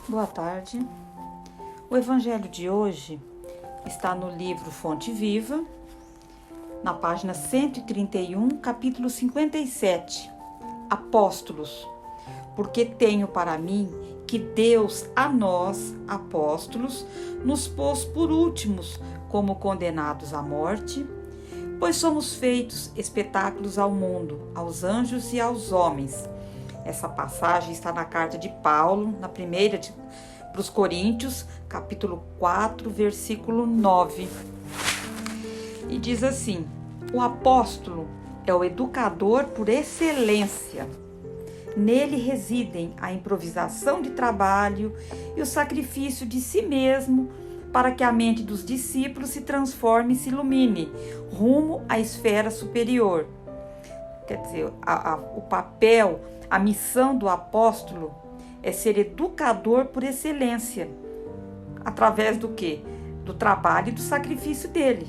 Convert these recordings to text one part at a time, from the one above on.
Boa tarde. O evangelho de hoje está no livro Fonte Viva, na página 131, capítulo 57. Apóstolos. Porque tenho para mim que Deus a nós, apóstolos, nos pôs por últimos como condenados à morte, pois somos feitos espetáculos ao mundo, aos anjos e aos homens. Essa passagem está na carta de Paulo, na primeira para os Coríntios, capítulo 4, versículo 9. E diz assim: o apóstolo é o educador por excelência. Nele residem a improvisação de trabalho e o sacrifício de si mesmo para que a mente dos discípulos se transforme e se ilumine rumo à esfera superior. Quer dizer, o papel, a missão do apóstolo é ser educador por excelência. Através do quê? Do trabalho e do sacrifício dele.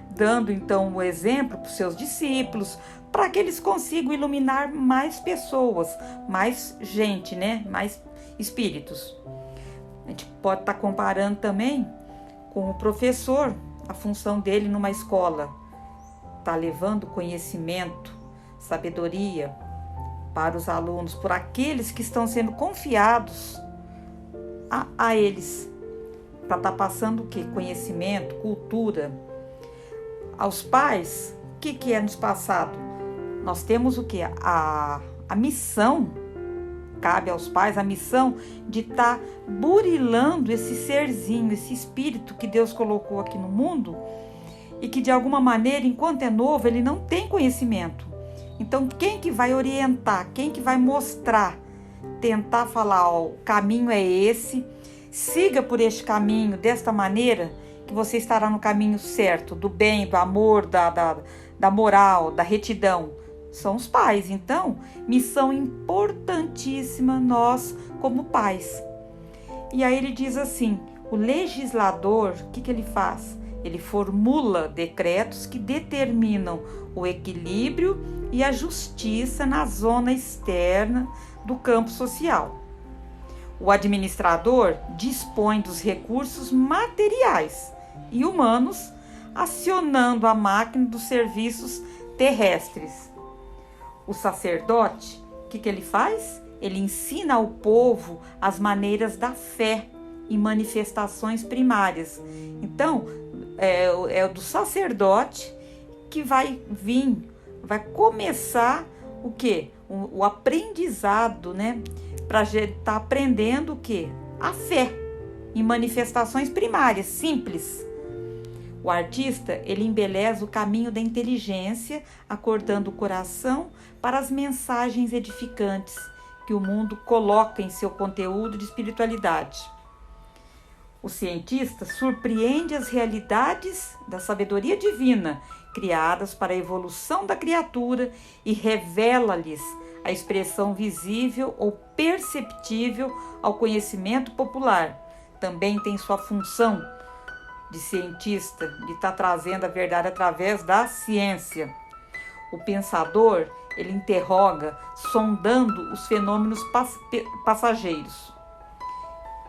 Dando então o exemplo para os seus discípulos, para que eles consigam iluminar mais pessoas, mais gente, né? Mais espíritos. A gente pode estar comparando também com o professor, a função dele numa escola. Está levando conhecimento, sabedoria para os alunos, por aqueles que estão sendo confiados a eles, para estar passando o quê? Conhecimento, cultura. Aos pais, o que é nos passado? Nós temos o quê? A missão, cabe aos pais a missão de estar burilando esse serzinho, esse espírito que Deus colocou aqui no mundo e que de alguma maneira, enquanto é novo, ele não tem conhecimento. Então, quem que vai orientar, quem que vai mostrar, tentar falar, ó, o caminho é esse, siga por este caminho, desta maneira, que você estará no caminho certo, do bem, do amor, da moral, da retidão. São os pais. Então, missão importantíssima nós como pais. E aí ele diz assim, o legislador, o que ele faz? Ele formula decretos que determinam o equilíbrio e a justiça na zona externa do campo social. O administrador dispõe dos recursos materiais e humanos, acionando a máquina dos serviços terrestres. O sacerdote, o que ele faz? Ele ensina ao povo as maneiras da fé e manifestações primárias. Então, é do sacerdote que vai vai começar o quê? O aprendizado, né? Para estar aprendendo o quê? A fé em manifestações primárias, simples. O artista, ele embeleza o caminho da inteligência, acordando o coração para as mensagens edificantes que o mundo coloca em seu conteúdo de espiritualidade. O cientista surpreende as realidades da sabedoria divina, criadas para a evolução da criatura, e revela-lhes a expressão visível ou perceptível ao conhecimento popular. Também tem sua função de cientista, de estar trazendo a verdade através da ciência. O pensador, ele interroga, sondando os fenômenos passageiros.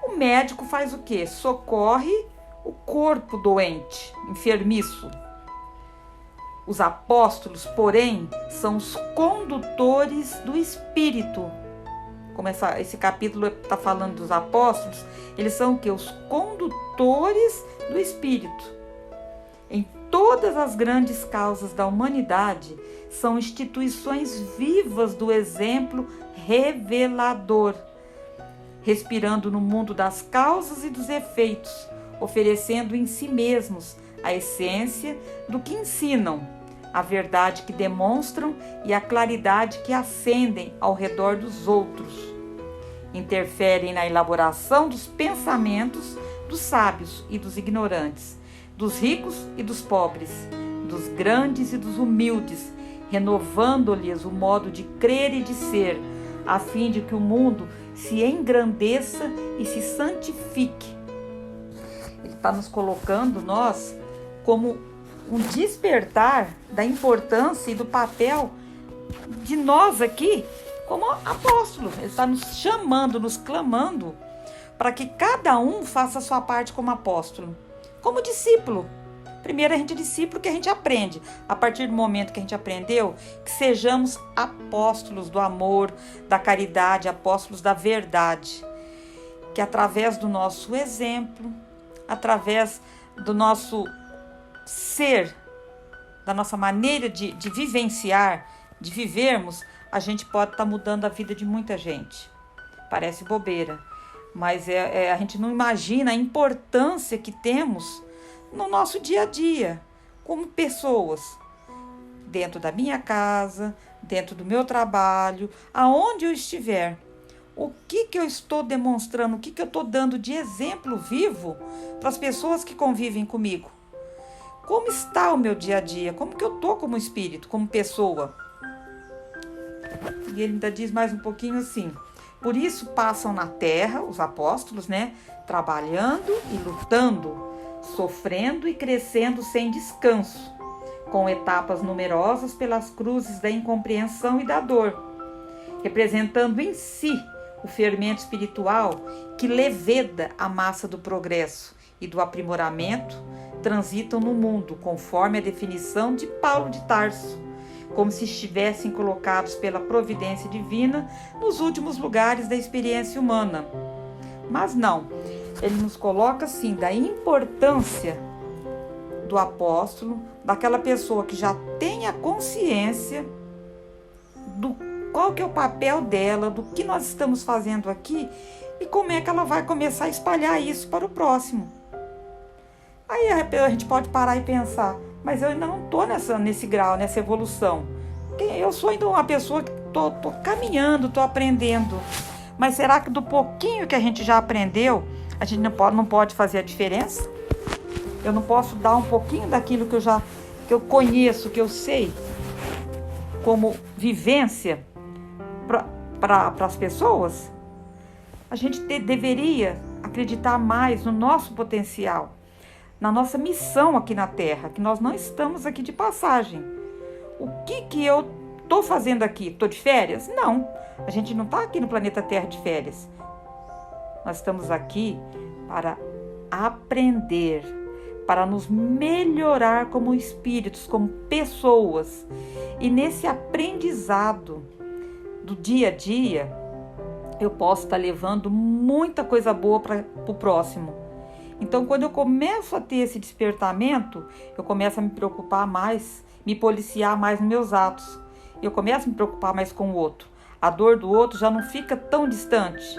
O médico faz o quê? Socorre o corpo doente, enfermiço. Os apóstolos, porém, são os condutores do Espírito. Como esse capítulo está falando dos apóstolos, eles são o quê? Os condutores do Espírito. Em todas as grandes causas da humanidade, são instituições vivas do exemplo revelador, respirando no mundo das causas e dos efeitos, oferecendo em si mesmos a essência do que ensinam, a verdade que demonstram e a claridade que acendem ao redor dos outros. Interferem na elaboração dos pensamentos dos sábios e dos ignorantes, dos ricos e dos pobres, dos grandes e dos humildes, renovando-lhes o modo de crer e de ser, a fim de que o mundo se engrandeça e se santifique. Ele está nos colocando, nós, como um despertar da importância e do papel de nós aqui como apóstolos. Ele está nos chamando, nos clamando para que cada um faça a sua parte como apóstolo, como discípulo. Primeiro a gente é discípulo que a gente aprende. A partir do momento que a gente aprendeu, que sejamos apóstolos do amor, da caridade, apóstolos da verdade. Que através do nosso exemplo, através do nosso ser, da nossa maneira de vivenciar, de vivermos, a gente pode estar mudando a vida de muita gente. Parece bobeira, mas a gente não imagina a importância que temos no nosso dia a dia, como pessoas, dentro da minha casa, dentro do meu trabalho, aonde eu estiver. O que eu estou demonstrando, o que eu estou dando de exemplo vivo para as pessoas que convivem comigo? Como está o meu dia a dia? Como que eu estou como espírito, como pessoa? E ele ainda diz mais um pouquinho assim: por isso passam na terra os apóstolos, trabalhando e lutando, sofrendo e crescendo sem descanso, com etapas numerosas pelas cruzes da incompreensão e da dor, representando em si o fermento espiritual que leveda a massa do progresso e do aprimoramento, transitam no mundo conforme a definição de Paulo de Tarso, como se estivessem colocados pela providência divina nos últimos lugares da experiência humana. Mas não, ele nos coloca assim, da importância do apóstolo, daquela pessoa que já tem a consciência do qual que é o papel dela, do que nós estamos fazendo aqui e como é que ela vai começar a espalhar isso para o próximo. Aí a gente pode parar e pensar, mas eu ainda não estou nesse grau, nessa evolução. Eu sou ainda uma pessoa que estou caminhando, estou aprendendo. Mas será que do pouquinho que a gente já aprendeu, a gente não pode fazer a diferença? Eu não posso dar um pouquinho daquilo que eu conheço, que eu sei, como vivência para as pessoas? A gente deveria acreditar mais no nosso potencial, na nossa missão aqui na Terra, que nós não estamos aqui de passagem. O que eu estou fazendo aqui? Estou de férias? Não, a gente não está aqui no planeta Terra de férias. Nós estamos aqui para aprender, para nos melhorar como espíritos, como pessoas. E nesse aprendizado do dia a dia, eu posso estar levando muita coisa boa para o próximo. Então, quando eu começo a ter esse despertamento, eu começo a me preocupar mais, me policiar mais nos meus atos. Eu começo a me preocupar mais com o outro. A dor do outro já não fica tão distante,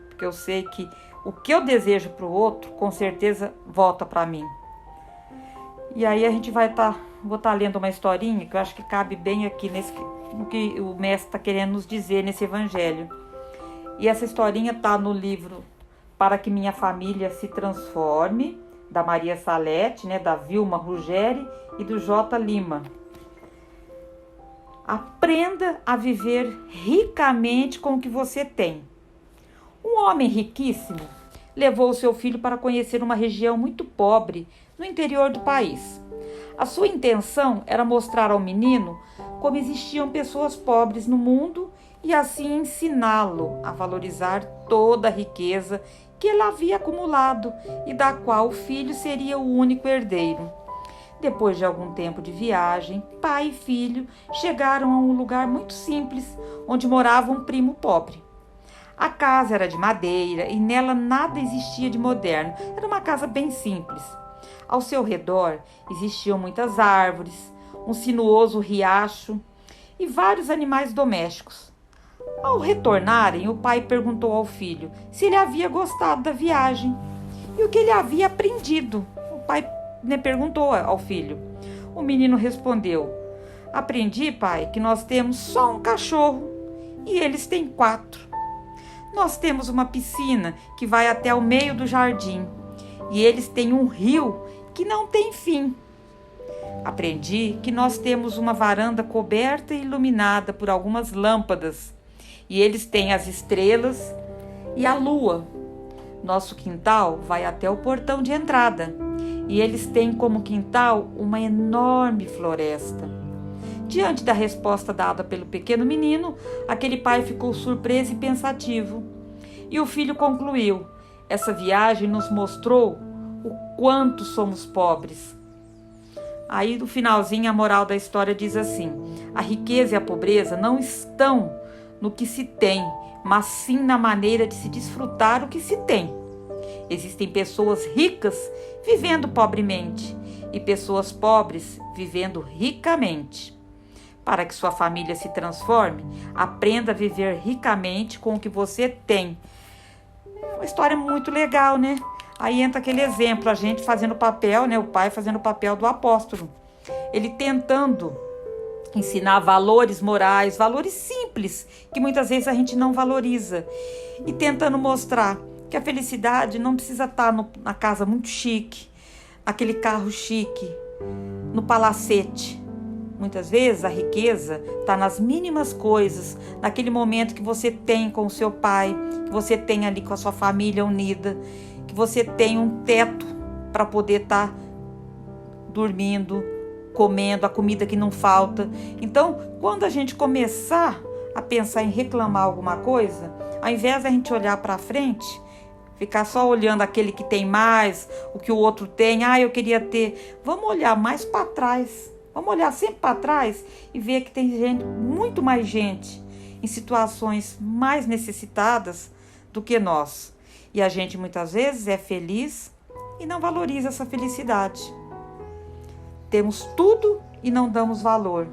porque eu sei que o que eu desejo para o outro, com certeza, volta para mim. E aí a gente vou estar lendo uma historinha que eu acho que cabe bem aqui no que o mestre está querendo nos dizer nesse evangelho. E essa historinha está no livro Para que Minha Família se Transforme, da Maria Salete, da Vilma Ruggeri e do J. Lima. Aprenda a viver ricamente com o que você tem. Um homem riquíssimo levou seu filho para conhecer uma região muito pobre no interior do país. A sua intenção era mostrar ao menino como existiam pessoas pobres no mundo e assim ensiná-lo a valorizar toda a riqueza que ele havia acumulado e da qual o filho seria o único herdeiro. Depois de algum tempo de viagem, pai e filho chegaram a um lugar muito simples, onde morava um primo pobre. A casa era de madeira e nela nada existia de moderno. Era uma casa bem simples. Ao seu redor existiam muitas árvores, um sinuoso riacho e vários animais domésticos. Ao retornarem, o pai perguntou ao filho se ele havia gostado da viagem e o que ele havia aprendido. O pai perguntou ao filho. O menino respondeu: aprendi, pai, que nós temos só um cachorro e eles têm 4. Nós temos uma piscina que vai até o meio do jardim e eles têm um rio que não tem fim. Aprendi que nós temos uma varanda coberta e iluminada por algumas lâmpadas e eles têm as estrelas e a lua. Nosso quintal vai até o portão de entrada e eles têm como quintal uma enorme floresta. Diante da resposta dada pelo pequeno menino, aquele pai ficou surpreso e pensativo. E o filho concluiu: essa viagem nos mostrou o quanto somos pobres. Aí no finalzinho a moral da história diz assim: a riqueza e a pobreza não estão no que se tem, mas sim na maneira de se desfrutar o que se tem. Existem pessoas ricas vivendo pobremente e pessoas pobres vivendo ricamente. Para que sua família se transforme, aprenda a viver ricamente com o que você tem. É uma história muito legal, né? Aí entra aquele exemplo, a gente fazendo o papel, né? O pai fazendo o papel do apóstolo. Ele tentando ensinar valores morais, valores simples, que muitas vezes a gente não valoriza. E tentando mostrar que a felicidade não precisa estar na casa muito chique, aquele carro chique, no palacete. Muitas vezes a riqueza está nas mínimas coisas, naquele momento que você tem com o seu pai, que você tem ali com a sua família unida, que você tem um teto para poder estar dormindo, comendo, a comida que não falta. Então, quando a gente começar a pensar em reclamar alguma coisa, ao invés da gente olhar para frente, ficar só olhando aquele que tem mais, o que o outro tem, eu queria ter, vamos olhar mais para trás. Vamos olhar sempre para trás e ver que tem gente, muito mais gente, em situações mais necessitadas do que nós. E a gente muitas vezes é feliz e não valoriza essa felicidade. Temos tudo e não damos valor.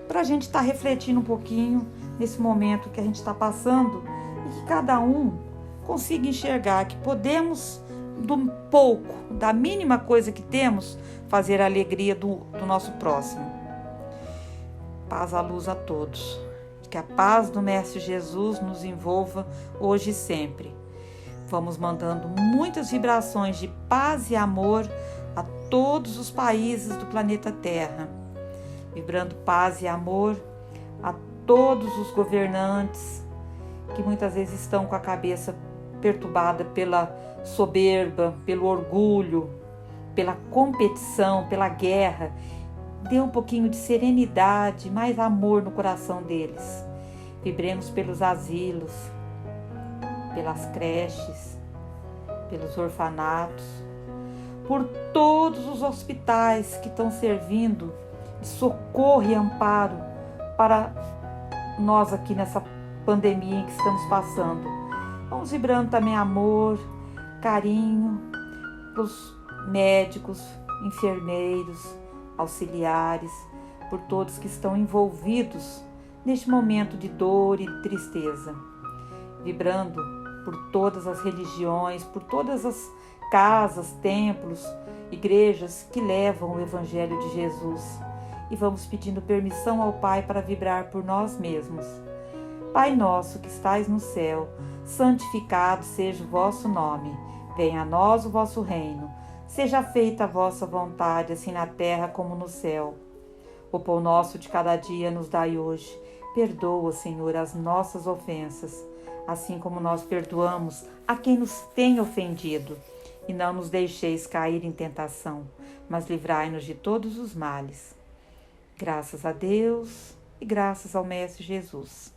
Para a gente estar refletindo um pouquinho nesse momento que a gente está passando e que cada um consiga enxergar que podemos, do pouco, da mínima coisa que temos, fazer a alegria do nosso próximo. Paz à luz a todos. Que a paz do Mestre Jesus nos envolva hoje e sempre. Vamos mandando muitas vibrações de paz e amor a todos os países do planeta Terra. Vibrando paz e amor a todos os governantes que muitas vezes estão com a cabeça perturbada pela soberba, pelo orgulho, pela competição, pela guerra. Dê um pouquinho de serenidade, mais amor no coração deles. Vibremos pelos asilos, pelas creches, pelos orfanatos, por todos os hospitais que estão servindo de socorro e amparo para nós aqui nessa pandemia em que estamos passando. Vamos vibrando também amor, carinho para os médicos, enfermeiros, auxiliares, por todos que estão envolvidos neste momento de dor e de tristeza. Vibrando por todas as religiões, por todas as casas, templos, igrejas que levam o Evangelho de Jesus. E vamos pedindo permissão ao Pai para vibrar por nós mesmos. Pai nosso que estais no céu, santificado seja o vosso nome. Venha a nós o vosso reino. Seja feita a vossa vontade, assim na terra como no céu. O pão nosso de cada dia nos dai hoje. Perdoa, Senhor, as nossas ofensas, assim como nós perdoamos a quem nos tem ofendido. E não nos deixeis cair em tentação, mas livrai-nos de todos os males. Graças a Deus e graças ao Mestre Jesus.